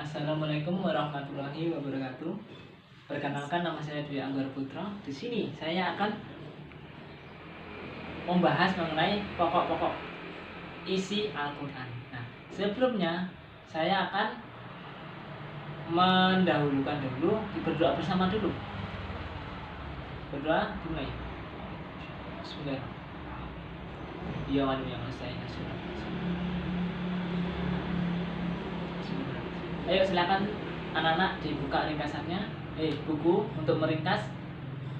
Assalamualaikum warahmatullahi wabarakatuh. Perkenalkan, nama saya Dwi Anggar Putra. Di sini saya akan membahas mengenai pokok-pokok isi Al-Quran. Nah, sebelumnya saya akan mendahulukan dulu, berdoa bersama dulu. Berdoa dimulai. Bismillahirrahmanirrahim. Ya Allah yang Ayo silakan anak-anak dibuka ringkasannya, buku untuk meringkas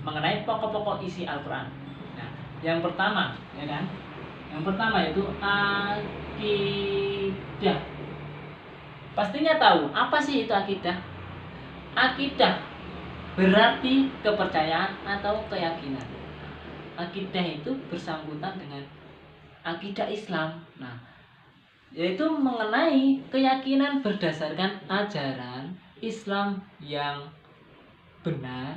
mengenai pokok-pokok isi Al-Quran. Nah, yang pertama, ya kan? Yang pertama itu akidah. Pastinya tahu apa sih itu akidah? Akidah berarti kepercayaan atau keyakinan. Akidah itu bersangkutan dengan akidah Islam. Nah, yaitu mengenai keyakinan berdasarkan ajaran Islam yang benar,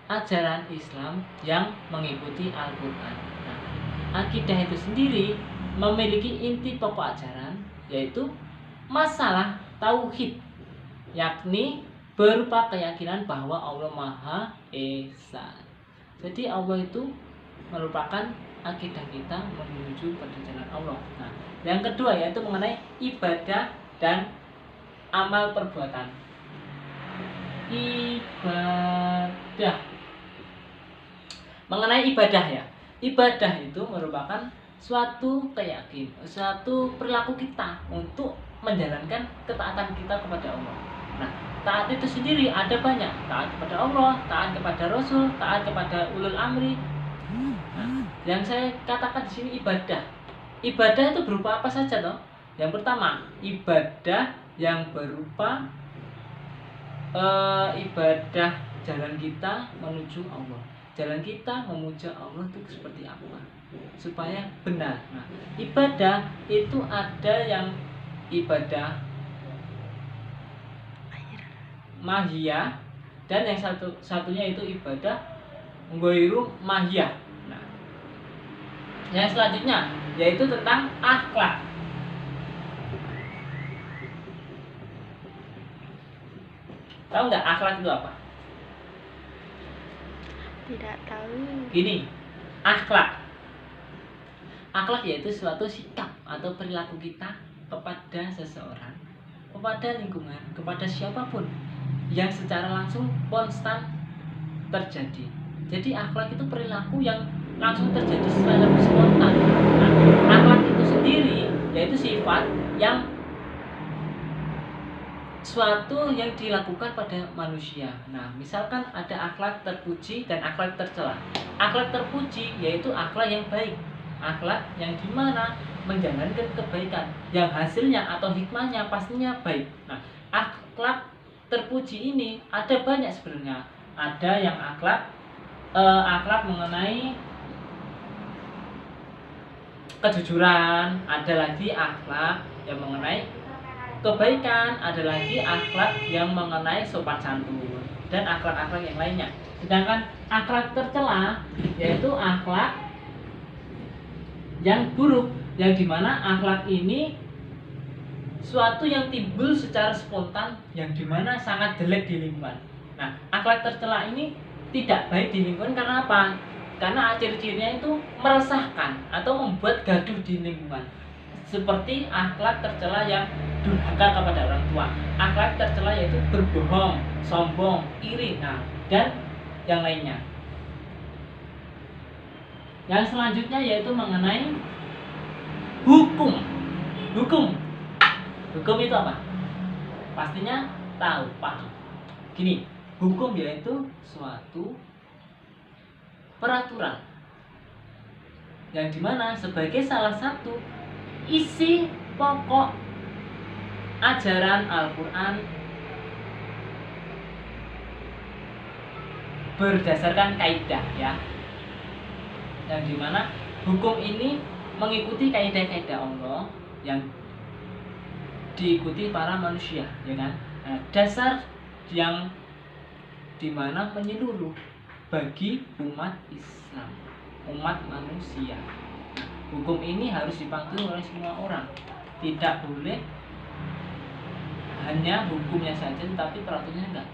ajaran Islam yang mengikuti Al-Quran. Nah, akidah itu sendiri memiliki inti pokok ajaran, yaitu masalah tauhid, yakni berupa keyakinan bahwa Allah Maha Esa. Jadi Allah itu merupakan akidah kita menuju pada jalan Allah. Nah, yang kedua yaitu mengenai ibadah dan amal perbuatan. Ibadah. Mengenai ibadah ya. Ibadah itu merupakan suatu keyakinan, suatu perilaku kita untuk menjalankan ketaatan kita kepada Allah. Nah, taat itu sendiri ada banyak. Taat kepada Allah, taat kepada Rasul, taat kepada ulul amri. Nah, yang saya katakan di sini ibadah. Ibadah itu berupa apa saja toh? Yang pertama, ibadah yang berupa ibadah jalan kita menuju Allah. Jalan kita memuja Allah itu seperti apa? Supaya benar. Nah, ibadah itu ada yang ibadah mahiyah dan yang satunya itu ibadah ghairu mahiyah. Nah, yang selanjutnya yaitu tentang akhlak. Tahu nggak akhlak itu apa? Tidak tahu. Gini, akhlak. Akhlak yaitu suatu sikap atau perilaku kita kepada seseorang, kepada lingkungan, kepada siapapun yang secara langsung konstan terjadi. Jadi akhlak itu perilaku yang langsung terjadi secara spontan. Nah, akhlak itu sendiri yaitu sifat yang suatu yang dilakukan pada manusia. Nah, misalkan ada akhlak terpuji dan akhlak tercela. Akhlak terpuji yaitu akhlak yang baik, akhlak yang dimana menjalankan kebaikan, yang hasilnya atau hikmahnya pastinya baik. Nah, akhlak terpuji ini ada banyak sebenarnya. Ada yang akhlak mengenai kejujuran, ada lagi akhlak yang mengenai kebaikan, ada lagi akhlak yang mengenai sopan santun dan akhlak-akhlak yang lainnya. Sedangkan akhlak tercela yaitu akhlak yang buruk, yang dimana akhlak ini suatu yang timbul secara spontan, yang dimana sangat jelek di lingkungan. Nah, akhlak tercela ini tidak baik di lingkungan karena apa? Karena ciri-cirinya itu meresahkan atau membuat gaduh di lingkungan. Seperti akhlak tercela yang durhaka kepada orang tua. Akhlak tercela yaitu berbohong, sombong, iri, dan yang lainnya. Yang selanjutnya yaitu mengenai hukum. Hukum itu apa? Pastinya tahu, paham. Gini, hukum yaitu suatu peraturan yang dimana sebagai salah satu isi pokok ajaran Al-Quran berdasarkan kaidah ya, yang dimana hukum ini mengikuti kaidah-kaidah Allah yang diikuti para manusia, ya kan? Nah, dasar yang dimana menyeluruh bagi umat Islam, umat manusia. Nah, hukum ini harus dipatuhi oleh semua orang, tidak boleh hanya hukumnya saja, tapi peraturannya enggak.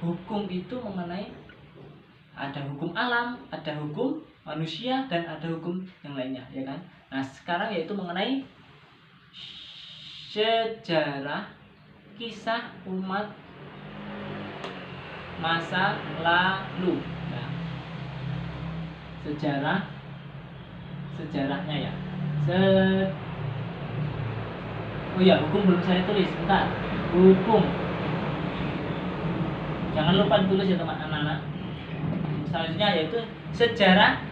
Hukum itu mengenai ada hukum alam, ada hukum manusia, dan ada hukum yang lainnya, ya kan? Nah, sekarang yaitu mengenai sejarah kisah umat masa lalu. Nah, sejarahnya ya. Oh ya, hukum belum saya tulis, bentar. Hukum. Jangan lupa ditulis ya teman-teman. Selanjutnya yaitu sejarah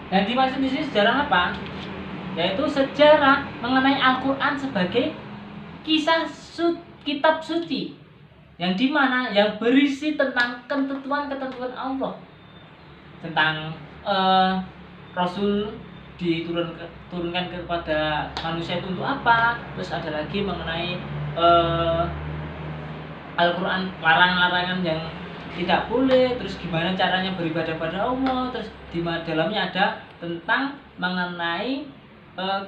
yang dimaksud di sini sejarah apa? Yaitu sejarah mengenai Al-Quran sebagai kitab suci yang dimana yang berisi tentang ketentuan Allah, tentang Rasul diturunkan kepada manusia itu untuk apa. Terus ada lagi mengenai Al-Quran larangan-larangan yang tidak boleh, terus gimana caranya beribadah pada Allah, terus di dalamnya ada tentang mengenai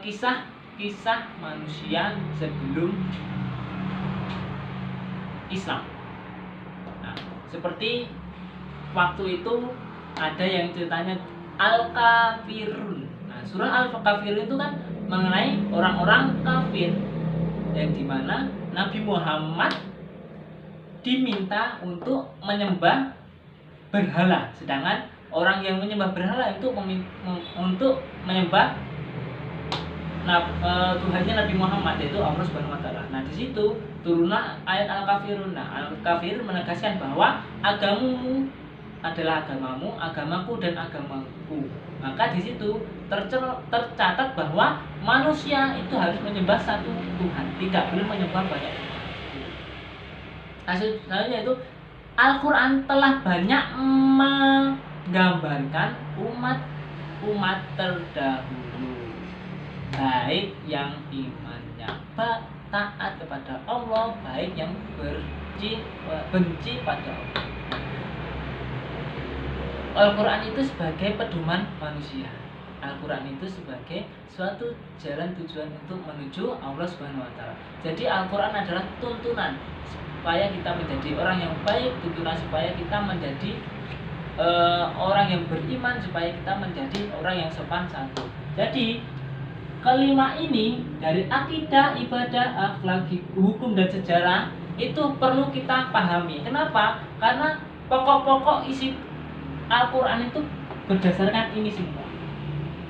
kisah manusia sebelum Islam. Nah, seperti waktu itu ada yang ceritanya Al-Kafirun. Nah, surah Al-Kafirun itu kan mengenai orang-orang kafir yang dimana Nabi Muhammad diminta untuk menyembah berhala, sedangkan orang yang menyembah berhala itu untuk menyembah Tuhannya Nabi Muhammad, yaitu Allah Subhanahu wa taala. Nah, di situ turunlah ayat Al-Kafirun. Nah, Al-Kafirun menegaskan bahwa agamamu adalah agamamu, agamaku dan agamaku. Maka di situ tercatat bahwa manusia itu harus menyembah satu Tuhan, tidak boleh menyembah banyak Tuhan. Selanjutnya itu Al-Quran telah banyak menggambarkan umat terdahulu, baik yang imannya taat kepada Allah, baik yang benci pada Allah. Al-Quran itu sebagai pedoman manusia. Al-Quran itu sebagai suatu jalan tujuan untuk menuju Allah Subhanahu wa taala. Jadi Al-Quran adalah tuntunan supaya kita menjadi orang yang baik, tuntunan supaya kita menjadi orang yang beriman, supaya kita menjadi orang yang sopan santun. Jadi kelima ini dari akidah, ibadah, akhlak, hukum dan sejarah itu perlu kita pahami. Kenapa? Karena pokok-pokok isi Al-Quran itu berdasarkan ini semua.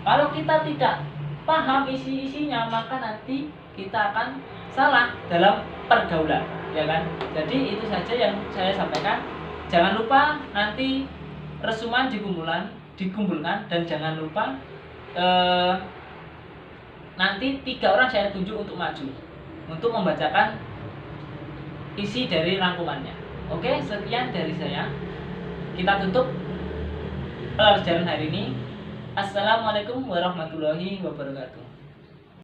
Kalau kita tidak paham isi-isinya, maka nanti kita akan salah dalam pergaulan, ya kan? Jadi itu saja yang saya sampaikan. Jangan lupa nanti resuman dikumpulkan, dan jangan lupa nanti 3 orang saya tunjuk untuk maju untuk membacakan isi dari rangkumannya. Oke, sekian dari saya. Kita tutup pelajaran hari ini. Assalamualaikum warahmatullahi wabarakatuh.